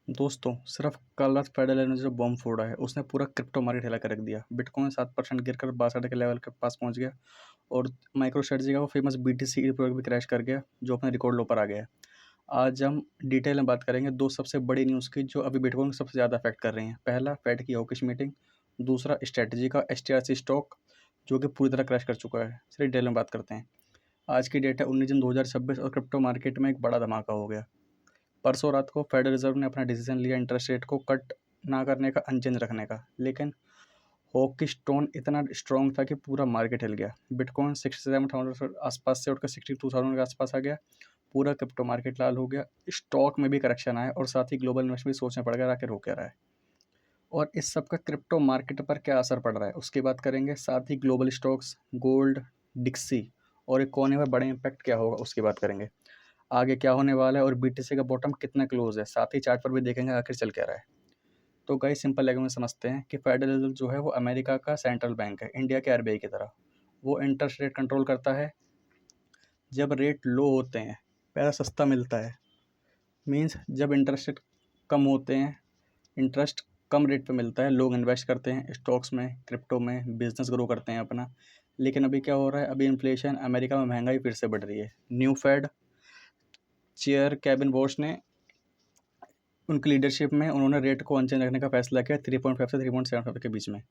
दोस्तों, सिर्फ कल रात फेडरल ने जो बॉम्ब फोड़ा है, उसने पूरा क्रिप्टो मार्केट हिला के रख दिया। बिटकॉइन 7% गिरकर 62 के लेवल के पास पहुंच गया और माइक्रोस्ट्रेटजी का वो फेमस बीटीसी प्रोजेक्ट भी क्रैश कर गया, जो अपने रिकॉर्ड लो पर आ गया है। आज हम डिटेल में बात करेंगे दो सबसे बड़ी न्यूज़ की, जो अभी बिटकॉइन को सबसे ज़्यादा अफेक्ट कर रही हैं। पहला, फेड की हॉकिश मीटिंग। दूसरा, स्ट्रेटजी का एसटीआरसी स्टॉक, जो कि पूरी तरह क्रैश कर चुका है। चलिए डिटेल में बात करते हैं। आज की डेट है 19 जून 2026 और क्रिप्टो मार्केट में एक बड़ा धमाका हो गया। परसों रात को फेडरल रिजर्व ने अपना डिसीजन लिया इंटरेस्ट रेट को कट ना करने का, अनचेंज रखने का। लेकिन हॉकिश टोन इतना स्ट्रॉन्ग था कि पूरा मार्केट हिल गया। बिटकॉइन 67,000 आसपास से उठकर 62,000 के आसपास आ गया। पूरा क्रिप्टो मार्केट लाल हो गया। स्टॉक में भी करेक्शन आया और साथ ही ग्लोबल इन्वेस्टर भी सोचने पड़ गया आखिर हो क्या रहा है और इस सब का क्रिप्टो मार्केट पर क्या असर पड़ रहा है, उसकी बात करेंगे। साथ ही ग्लोबल स्टॉक्स, गोल्ड, डिक्सी और इकोनॉमी पर बड़े इम्पैक्ट क्या होगा, उसकी बात करेंगे। आगे क्या होने वाला है और बीटीसी का बॉटम कितना क्लोज है, साथ ही चार्ट पर भी देखेंगे आखिर चल क्या रहा है। तो गाइस, सिंपल लैंग्वेज में समझते हैं कि फेडरल रिजर्व जो है वो अमेरिका का सेंट्रल बैंक है, इंडिया के आरबीआई की तरह। वो इंटरेस्ट रेट कंट्रोल करता है। जब रेट लो होते हैं, पैसा सस्ता मिलता है। मीन्स जब इंटरेस्ट रेट कम होते हैं, इंटरेस्ट कम रेट पे मिलता है, लोग इन्वेस्ट करते हैं स्टॉक्स में, क्रिप्टो में, बिजनेस ग्रो करते हैं अपना। लेकिन अभी क्या हो रहा है, अभी इन्फ्लेशन, अमेरिका में महंगाई फिर से बढ़ रही है। New Fed chair Kevin Bosch ने उनकी लीडरशिप में उन्होंने रेट को अनचेंज रखने का फैसला किया 3.5 से 3.75 के बीच में।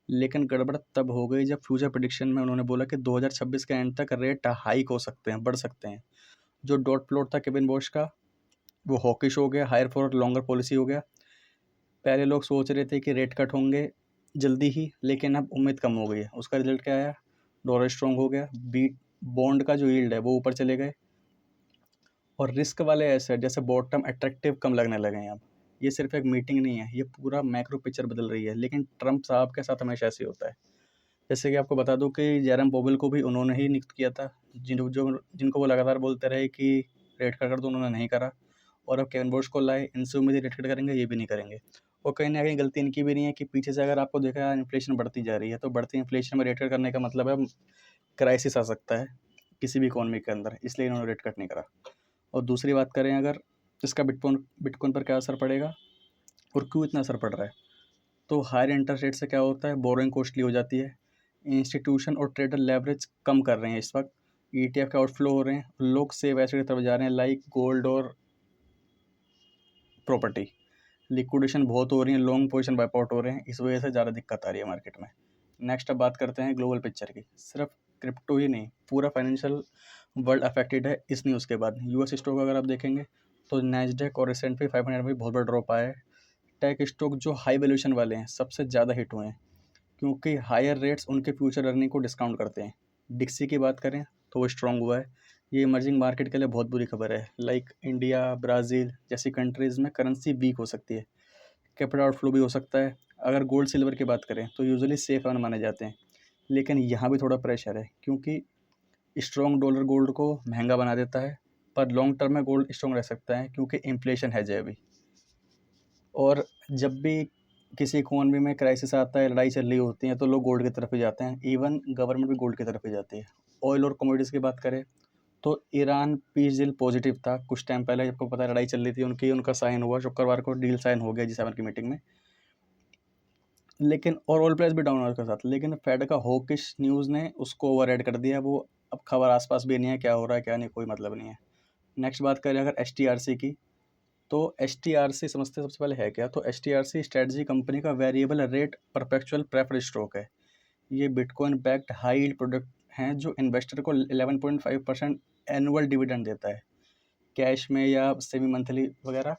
लेकिन गड़बड़ तब हो गई जब फ्यूचर प्रेडिक्शन में उन्होंने बोला कि 2026 के एंड तक रेट हाइक हो सकते हैं, बढ़ सकते हैं। जो डॉट प्लॉट था केविन बॉश का, वो हॉकिश हो गया, हायर फॉर लॉन्गर पॉलिसी हो गया। पहले लोग सोच रहे थे कि रेट कट होंगे जल्दी ही, लेकिन अब उम्मीद कम हो गई है। उसका रिजल्ट क्या आया, डॉलर स्ट्रॉन्ग हो गया, बीट बॉन्ड का जो यील्ड है वो ऊपर चले गए और रिस्क वाले एसेट जैसे बॉटम अट्रैक्टिव कम लगने लगे हैं अब। ये सिर्फ एक मीटिंग नहीं है, ये पूरा मैक्रो पिक्चर बदल रही है। लेकिन ट्रम्प साहब के साथ हमेशा ऐसे ही होता है। जैसे कि आपको बता दूं कि जेरम पोवेल को भी उन्होंने ही नियुक्त किया था, जिनको वो लगातार बोलते रहे कि रेट कट कर दो, उन्होंने नहीं करा। और अब केविन बुश को लाए, इनसे उम्मीद है रेट कट करेंगे, ये भी नहीं करेंगे। और कहीं ना कहीं गलती इनकी भी नहीं है कि पीछे से अगर आपको देखा इन्फ्लेशन बढ़ती जा रही है, तो बढ़ती इन्फ्लेशन में रेट कट करने का मतलब है क्राइसिस आ सकता है किसी भी इकोनॉमी के अंदर, इसलिए इन्होंने रेट कट नहीं करा। और दूसरी बात करें अगर, इसका बिटकॉइन बिटकॉइन पर क्या असर पड़ेगा और क्यों इतना असर पड़ रहा है, तो हायर इंटरेस्ट रेट से क्या होता है, बोरोइंग कॉस्टली हो जाती है। इंस्टीट्यूशन और ट्रेडर लेवरेज कम कर रहे हैं इस वक्त। ईटीएफ के आउटफ्लो हो रहे हैं, लोग सेफ एसेट की तरफ जा रहे हैं, लाइक गोल्ड और प्रॉपर्टी। लिक्विडेशन बहुत हो रही है, लॉन्ग पोजीशन वाइप आउट हो रहे हैं, इस वजह से ज़्यादा दिक्कत आ रही है मार्केट में। नेक्स्ट अब बात करते हैं ग्लोबल पिक्चर की। सिर्फ क्रिप्टो ही नहीं, पूरा फाइनेंशियल वर्ल्ड अफेक्टेड है इस न्यूज़ के बाद। यूएस स्टॉक अगर आप देखेंगे तो नैस्डैक और S&P 500 में बहुत बड़ा ड्रॉप आया है। टेक स्टॉक जो हाई वैल्यूएशन वाले हैं सबसे ज़्यादा हिट हुए हैं, क्योंकि हायर रेट्स उनके फ्यूचर अर्निंग को डिस्काउंट करते हैं। डिक्सी की बात करें तो वो स्ट्रॉन्ग हुआ है। ये इमर्जिंग मार्केट के लिए बहुत बुरी खबर है, लाइक इंडिया, ब्राज़ील जैसी कंट्रीज़ में करेंसी वीक हो सकती है, कैपिटल आउटफ्लो भी हो सकता है। अगर गोल्ड सिल्वर की बात करें तो यूजुअली सेफ हेवन माने जाते हैं, लेकिन यहाँ भी थोड़ा प्रेशर है, क्योंकि स्ट्रॉन्ग डॉलर गोल्ड को महंगा बना देता है। पर लॉन्ग टर्म में गोल्ड स्ट्रॉन्ग रह सकता है, क्योंकि इन्फ्लेशन है अभी। और जब भी किसी इकोनॉमी में क्राइसिस आता है, लड़ाई चल रही होती है, तो लोग गोल्ड की तरफ ही जाते हैं। इवन गवर्नमेंट भी गोल्ड की तरफ ही जाती है। ऑयल और कमोडिटीज़ की बात करें तो ईरान पीस डील पॉजिटिव था कुछ टाइम पहले, आपको पता है लड़ाई चल रही थी उनकी, उनका साइन हुआ शुक्रवार को, डील साइन हो गया G7 की मीटिंग में। लेकिन और ऑयल प्राइस भी डाउन हुआ उसके साथ, लेकिन फेड का हॉकिश न्यूज़ ने उसको ओवर कर दिया। वो अब खबर आसपास भी नहीं है, क्या हो रहा है क्या नहीं, कोई मतलब नहीं है। नेक्स्ट बात करें अगर STRC की, तो STRC समझते हैं सबसे पहले है क्या। तो STRC स्ट्रेटजी कंपनी का variable rate perpetual preferred stock है। ये bitcoin backed high yield product हैं, जो इन्वेस्टर को 11.5% एनुअल डिविडेंड देता है, कैश में या सेमी मंथली वगैरह।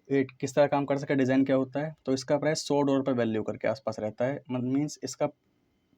ये किस तरह काम कर सके, डिज़ाइन क्या होता है, तो इसका प्राइस $100 पर वैल्यू करके आसपास रहता है। मीन्स इसका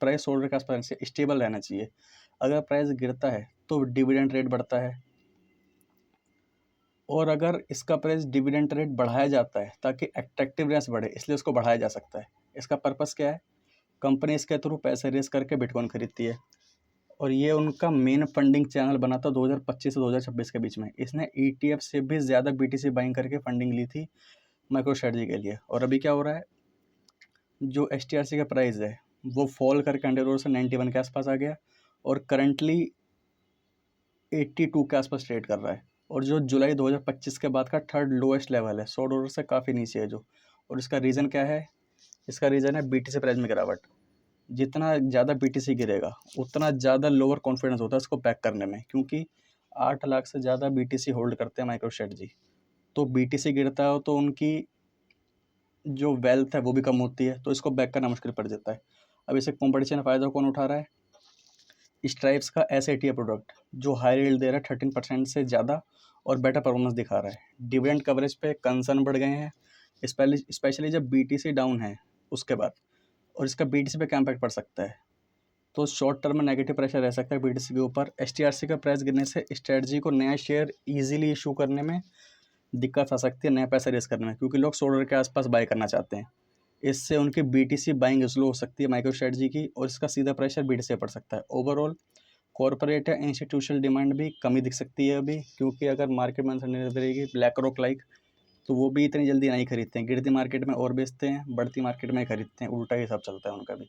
प्राइस $100 के आसपास स्टेबल रहना चाहिए। अगर प्राइस गिरता है तो डिविडेंड रेट बढ़ता है, और अगर इसका प्राइस डिविडेंड रेट बढ़ाया जाता है ताकि अट्रैक्टिवनेस बढ़े, इसलिए उसको बढ़ाया जा सकता है। इसका पर्पस क्या है, कंपनी इसके थ्रू पैसे रेस करके बिटकॉइन खरीदती है, और ये उनका मेन फंडिंग चैनल बना था 2025 से 2026 के बीच में। इसने ETF से भी ज़्यादा BTC बाइंग करके फंडिंग ली थी माइक्रो स्ट्रेटजी के लिए। और अभी क्या हो रहा है, जो STRC का प्राइस है वो फॉल करके $100 से 91 के आसपास आ गया, और करंटली 82 के आसपास ट्रेड कर रहा है। और जो जुलाई 2025 के बाद का थर्ड लोएस्ट लेवल है, $100 से काफ़ी नीचे है जो। और इसका रीज़न क्या है? इसका रीज़न है बीटीसी प्राइस में गिरावट। जितना ज़्यादा बीटीसी गिरेगा उतना ज़्यादा लोअर कॉन्फिडेंस होता है इसको बैक करने में, क्योंकि 8 लाख से ज़्यादा बीटीसी होल्ड करते हैं माइक्रोस्ट्रेटजी। तो बीटीसी गिरता है तो उनकी जो वेल्थ है वो भी कम होती है, तो इसको बैक करना मुश्किल पड़ जाता है। अब इसे कॉम्पिटिशन फ़ायदा कौन उठा रहा है? स्ट्राइप्स का एसएटीए प्रोडक्ट जो हाई यील्ड दे रहा है 13% से ज़्यादा और बेटर परफॉर्मेंस दिखा रहा है। डिविडेंड कवरेज पे कंसर्न बढ़ गए हैं, स्पेशली जब बीटीसी डाउन है उसके बाद। और इसका बीटीसी पे क्या इम्पैक्ट पड़ सकता है? तो शॉर्ट टर्म में नेगेटिव प्रेशर रह सकता है बीटीसी के ऊपर। एसटीआरसी का प्राइस गिरने से स्ट्रेटजी को नया शेयर ईजिली इशू करने में दिक्कत आ सकती है, नया पैसा रेस करने में, क्योंकि लोग $100 के आसपास बाय करना चाहते हैं। इससे उनकी बीटीसी बाइंग स्लो हो सकती है माइक्रो स्ट्रेटजी की, और इसका सीधा प्रेशर बीटीसी पर पड़ सकता है। ओवरऑल कॉर्पोरेट या इंस्टीट्यूशनल डिमांड भी कमी दिख सकती है अभी, क्योंकि अगर मार्केट में अनसर्टेनिटी रहेगी, ब्लैक रॉक लाइक, तो वो भी इतनी जल्दी नहीं खरीदते हैं। गिरती मार्केट में और बेचते हैं, बढ़ती मार्केट में खरीदते हैं, उल्टा हिसाब चलता है उनका भी।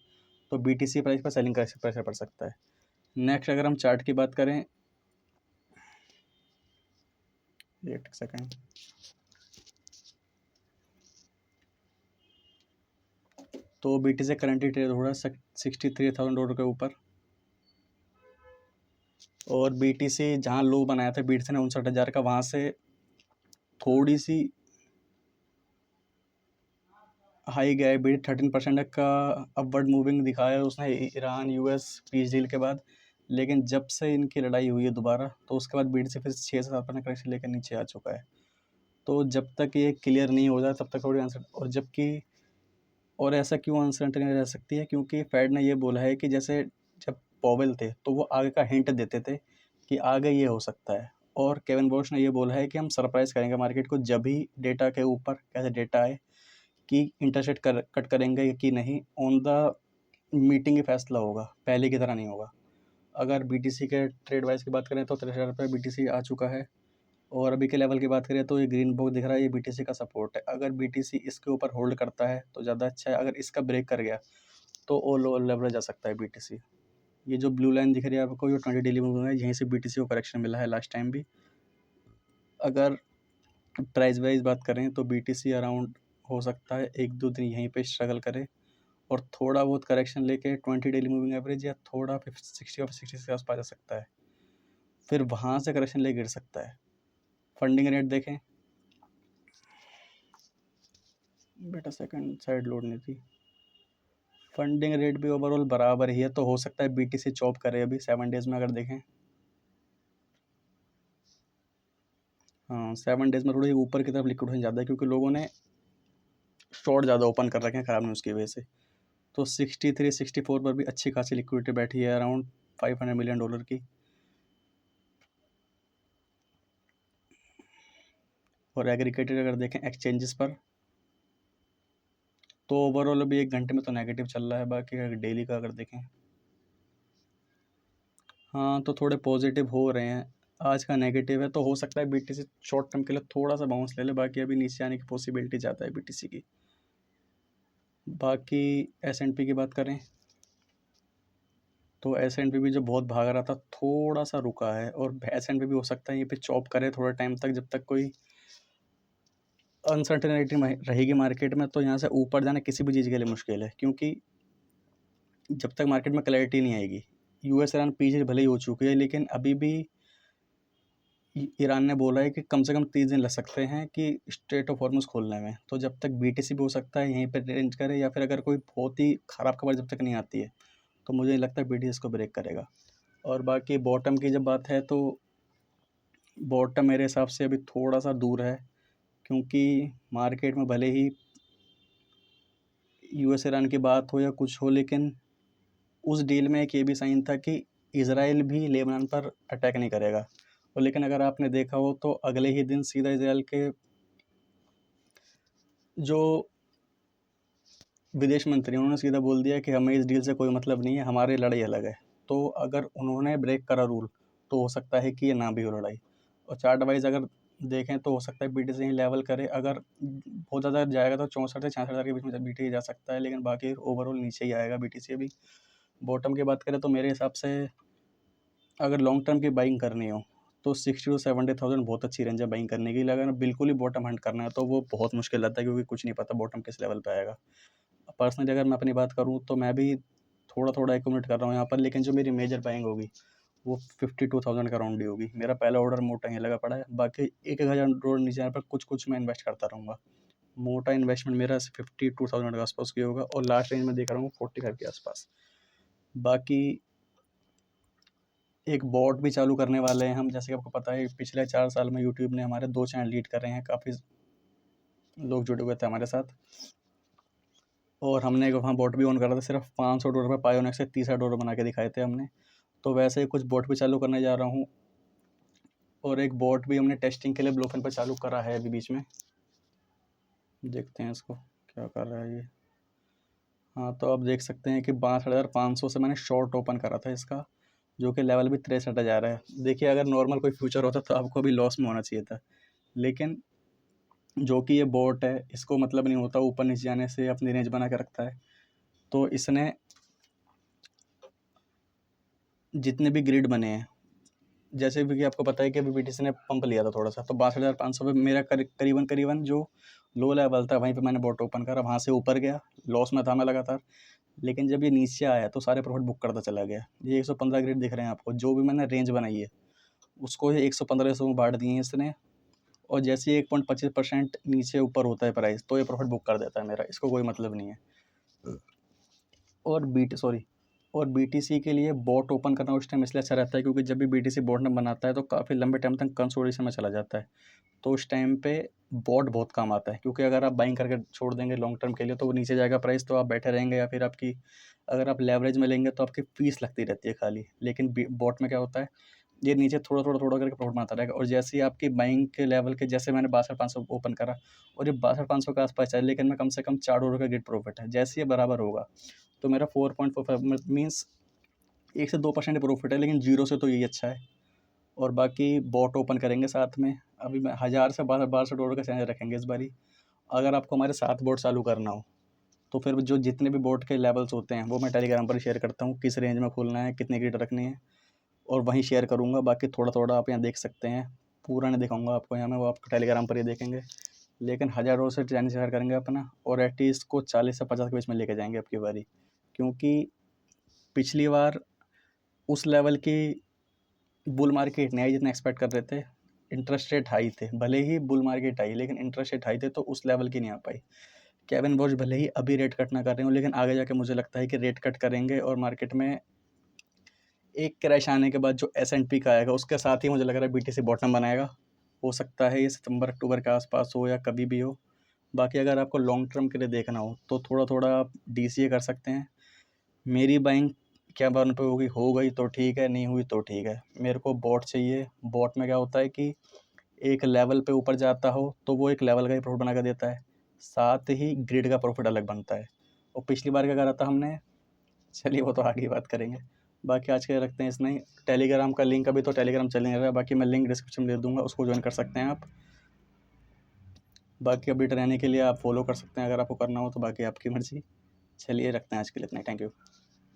तो बीटीसी प्राइस पर सेलिंग का प्रेशर पड़ सकता है। नेक्स्ट अगर हम चार्ट की बात करें, एक सेकेंड, तो बीटीसी करंटली ट्रेड हो रहा है $63,000 के ऊपर। और बीटीसी जहाँ लो बनाया था बीटीसी ने 59,000 का, वहाँ से थोड़ी सी हाई गया है। बीटी 13% का अपवर्ड मूविंग दिखाया उसने ईरान यूएस पीस डील के बाद, लेकिन जब से इनकी लड़ाई हुई है दोबारा, तो उसके बाद बीटीसी फिर 6 से 7% करेक्शन लेकर नीचे आ चुका है। तो जब तक ये क्लियर नहीं हो जाता तब तक थोड़ी अनसर्ट, और जबकि और ऐसा क्यों अनसर्टेनिटी रह सकती है? क्योंकि फेड ने ये बोला है कि जैसे जब पॉवेल थे तो वो आगे का हिंट देते थे कि आगे ये हो सकता है, और केविन बॉश ने ये बोला है कि हम सरप्राइज करेंगे मार्केट को जब भी डेटा के ऊपर कैसे डेटा आए कि इंटरेस्ट रेट कट करेंगे कि नहीं, ऑन द मीटिंग ही फैसला होगा, पहले की तरह नहीं होगा। अगर बीटीसी के ट्रेड वाइज की बात करें तो 63,000 रुपये बीटीसी आ चुका है। और अभी के लेवल की बात करें तो ये ग्रीन बॉक्स दिख रहा है, ये बीटीसी का सपोर्ट है। अगर बीटीसी इसके ऊपर होल्ड करता है तो ज़्यादा अच्छा है, अगर इसका ब्रेक कर गया तो और लो लेवल जा सकता है बीटीसी। ये जो ब्लू लाइन दिख रही है आपको, ये 20 डेली मूविंग है, यहीं से बीटीसी को करेक्शन मिला है लास्ट टाइम भी। अगर प्राइस वाइज बात करें तो बीटीसी अराउंड हो सकता है 1-2 दिन यहीं पे स्ट्रगल करे, और थोड़ा बहुत करेक्शन लेके 20 डेली मूविंग एवरेज या थोड़ा 60 और 60 के आसपास जा सकता है, फिर वहाँ से करेक्शन ले गिर सकता है। फंडिंग रेट देखें, बेटा सेकंड साइड लोड नहीं थी। फंडिंग रेट भी ओवरऑल बराबर ही है, तो हो सकता है बीटीसी चॉप करे अभी 7 डेज़ में। अगर देखें, हाँ 7 डेज़ में थोड़ी ऊपर की तरफ लिक्विडेशन ज़्यादा है, क्योंकि लोगों ने शॉर्ट ज़्यादा ओपन कर रखे हैं ख़राब न्यूज़ की वजह से। तो 63-64 पर भी अच्छी खासी लिक्विडिटी बैठी है, अराउंड $500 मिलियन की। और एग्रीगेटेड अगर देखें एक्सचेंजेस पर, तो ओवरऑल अभी 1 घंटे में तो नेगेटिव चल रहा है। बाकी अगर डेली का अगर देखें, हाँ तो थोड़े पॉजिटिव हो रहे हैं। आज का नेगेटिव है, तो हो सकता है बीटीसी शॉर्ट टर्म के लिए थोड़ा सा बाउंस ले ले, बाकी अभी नीचे आने की पॉसिबिलिटी ज़्यादा है बीटीसी की। बाकी एस&पी की बात करें तो एस&पी भी जो बहुत भाग रहा था थोड़ा सा रुका है, और एस&पी भी हो सकता है ये पे चॉप करे थोड़े टाइम तक, जब तक कोई अनसर्टेनिटी रहेगी मार्केट में। तो यहाँ से ऊपर जाना किसी भी चीज़ के लिए मुश्किल है, क्योंकि जब तक मार्केट में क्लैरिटी नहीं आएगी। यूएस ईरान पीछे भले ही हो चुकी है, लेकिन अभी भी ईरान ने बोला है कि कम से कम 30 दिन लग सकते हैं कि स्ट्रेट ऑफ हॉर्मुज़ खोलने में। तो जब तक बीटीसी भी हो सकता है यहीं पे रेंज करे, या फिर अगर कोई बहुत ही ख़राब खबर जब तक नहीं आती है, तो मुझे नहीं लगता बीटीसी इसको ब्रेक करेगा। और बाकी बॉटम की जब बात है, तो बॉटम मेरे हिसाब से अभी थोड़ा सा दूर है, क्योंकि मार्केट में भले ही यूएस ईरान की बात हो या कुछ हो, लेकिन उस डील में एक ये भी साइन था कि इज़राइल भी लेबनान पर अटैक नहीं करेगा। और लेकिन अगर आपने देखा हो तो अगले ही दिन सीधा इज़राइल के जो विदेश मंत्री उन्होंने सीधा बोल दिया कि हमें इस डील से कोई मतलब नहीं है, हमारी लड़ाई अलग है। तो अगर उन्होंने ब्रेक करा रूल, तो हो सकता है कि ये ना भी हो लड़ाई। और चार्ट वाइज अगर देखें तो हो सकता है बीटीसी यहीं लेवल करे। अगर बहुत ज़्यादा जाएगा तो 64 से 66 हज़ार के बीच में बीटीसी जा सकता है, लेकिन बाकी ओवरऑल नीचे ही आएगा बीटीसी अभी। बॉटम की बात करें तो मेरे हिसाब से अगर लॉन्ग टर्म की बाइंग करनी हो तो 60 टू 70,000 बहुत अच्छी रेंज है बाइंग करने की। अगर बिल्कुल ही बॉटम हंट करना है तो वो बहुत मुश्किल रहता है, क्योंकि कुछ नहीं पता बॉटम किस लेवल पे आएगा। पर्सनली अगर मैं अपनी बात करूँ तो मैं भी थोड़ा-थोड़ा एक्यूमुलेट कर रहा हूँ यहाँ पर, लेकिन जो मेरी मेजर बाइंग होगी वो 52,000 के अराउंड ही होगी। मेरा पहला ऑर्डर मोटा ही लगा पड़ा है, बाकी 1,000 डॉलर नीचे आने पर कुछ-कुछ मैं इन्वेस्ट करता रहूँगा। मोटा इन्वेस्टमेंट मेरा 52,000 के आसपास की होगा और लास्ट रेंज में देख रहा हूँ 45 के आसपास। बाकी एक बॉट भी चालू करने वाले हैं हम, जैसे कि आपको पता है पिछले 4 साल में यूट्यूब ने हमारे 2 चैनल लीड कर रहे हैं, काफ़ी लोग जुड़े हुए थे हमारे साथ। और हमने एक वहाँ बॉट भी ऑन करा था, सिर्फ $500 में पायोनिक से $30,000 बना के दिखाए थे हमने। तो वैसे ही कुछ बॉट भी चालू करने जा रहा हूँ, और एक बॉट भी हमने टेस्टिंग के लिए ब्लूफिन पर चालू करा है अभी बीच में। देखते हैं इसको क्या कर रहा है ये। हाँ, तो आप देख सकते हैं कि 62,500 से मैंने शॉर्ट ओपन करा था इसका, जो कि लेवल भी 63,000 है। देखिए अगर नॉर्मल कोई फ्यूचर होता तो आपको अभी लॉस में होना चाहिए था, लेकिन जो कि ये बॉट है इसको मतलब नहीं होता ऊपर नीचे जाने से, अपनी रेंज बना के रखता है। तो इसने जितने भी ग्रिड बने हैं, जैसे भी कि आपको पता है कि अभी बीटीसी ने पंप लिया था थोड़ा सा, तो 62,500 पे मेरा करीबन जो लो लेवल था वहीं पे मैंने बॉट ओपन करा, वहाँ से ऊपर गया, लॉस में था मैं लगातार। लेकिन जब ये नीचे आया तो सारे प्रॉफिट बुक करता चला गया। ये 115 ग्रिड दिख रहे हैं आपको, जो भी मैंने रेंज बनाई है उसको ये 115 में बांट दिए हैं इसने। और जैसे ही 1.25% नीचे ऊपर होता है प्राइस तो ये प्रॉफिट बुक कर देता है मेरा, इसको कोई मतलब नहीं है। और बीटीसी के लिए बॉट ओपन करना उस टाइम इसलिए अच्छा रहता है, क्योंकि जब भी बीटीसी बॉट में बनाता है तो काफ़ी लंबे टाइम तक कंसोलिडेशन में चला जाता है। तो उस टाइम पे बॉट बहुत काम आता है, क्योंकि अगर आप बाइंग करके छोड़ देंगे लॉन्ग टर्म के लिए तो वो नीचे जाएगा प्राइस, तो आप बैठे रहेंगे, या फिर आपकी अगर आप लेवरेज में लेंगे तो आपकी फीस लगती रहती है खाली। लेकिन बॉट में क्या होता है, ये नीचे थोड़ा करके प्रॉफिट बनाता रहेगा, और जैसे ही आपकी बाइंग के लेवल के, जैसे मैंने 62,500 ओपन करा और ये 62,500 के आसपास चला, लेकिन मैं कम से कम $4 का गेट प्रॉफिट है। जैसे ये बराबर होगा तो मेरा 4.45 मीन्स 1 से 2% प्रॉफिट है, लेकिन जीरो से तो यही अच्छा है। और बाकी बॉट ओपन करेंगे साथ में। अभी मैं 1000 से $1200 का चैलेंज रखेंगे इस बारी। अगर आपको हमारे साथ बॉट चालू करना हो तो फिर जो जितने भी बॉट के लेवल्स होते हैं वो मैं टेलीग्राम पर शेयर करता हूँ, किस रेंज में खोलना है, कितनी ग्रिड रखनी है, और वहीं शेयर करूँगा। बाकी थोड़ा आप यहाँ देख सकते हैं, पूरा नहीं दिखाऊँगा आपको यहाँ मैं, वो आप टेलीग्राम पर ही देखेंगे। लेकिन $1000 से चैलेंज शेयर करेंगे अपना, और एटलीस्ट को 40 से 50 के बीच में लेके जाएंगे अब की बारी, क्योंकि पिछली बार उस लेवल की बुल मार्केट नहीं आई जितना एक्सपेक्ट कर रहे थे। इंटरेस्ट रेट हाई थे, भले ही बुल मार्केट आई, लेकिन इंटरेस्ट रेट हाई थे तो उस लेवल की नहीं आ पाई। केविन वॉच भले ही अभी रेट कट ना कर रहे हो, लेकिन आगे जाके मुझे लगता है कि रेट कट करेंगे, और मार्केट में एक क्रैश आने के बाद जो S&P का आएगा उसके साथ ही मुझे लग रहा है बीटीसी बॉटम बनाएगा। हो सकता है ये सितंबर अक्टूबर के आसपास हो या कभी भी हो। बाकी अगर आपको लॉन्ग टर्म के लिए देखना हो तो थोड़ा आप DCA कर सकते हैं। मेरी बाइंग क्या बन पे होगी, हो गई तो ठीक है, नहीं हुई तो ठीक है। मेरे को बॉट चाहिए। बॉट में क्या होता है कि एक लेवल पे ऊपर जाता हो तो वो एक लेवल का ही प्रॉफिट बना के देता है, साथ ही ग्रिड का प्रॉफिट अलग बनता है। और पिछली बार क्या करा था हमने, चलिए वो तो आगे ही बात करेंगे। बाकी आज के लिए रखते हैं इतना ही। टेलीग्राम का लिंक, अभी तो टेलीग्राम चल नहीं रहा है, बाकी मैं लिंक डिस्क्रिप्शन में दे दूँगा, उसको ज्वाइन कर सकते हैं आप। बाकी अपडेट रहने के लिए आप फॉलो कर सकते हैं अगर आपको करना हो तो, बाकी आपकी मर्ज़ी। चलिए रखते हैं आज के लिए इतना ही। Thank you.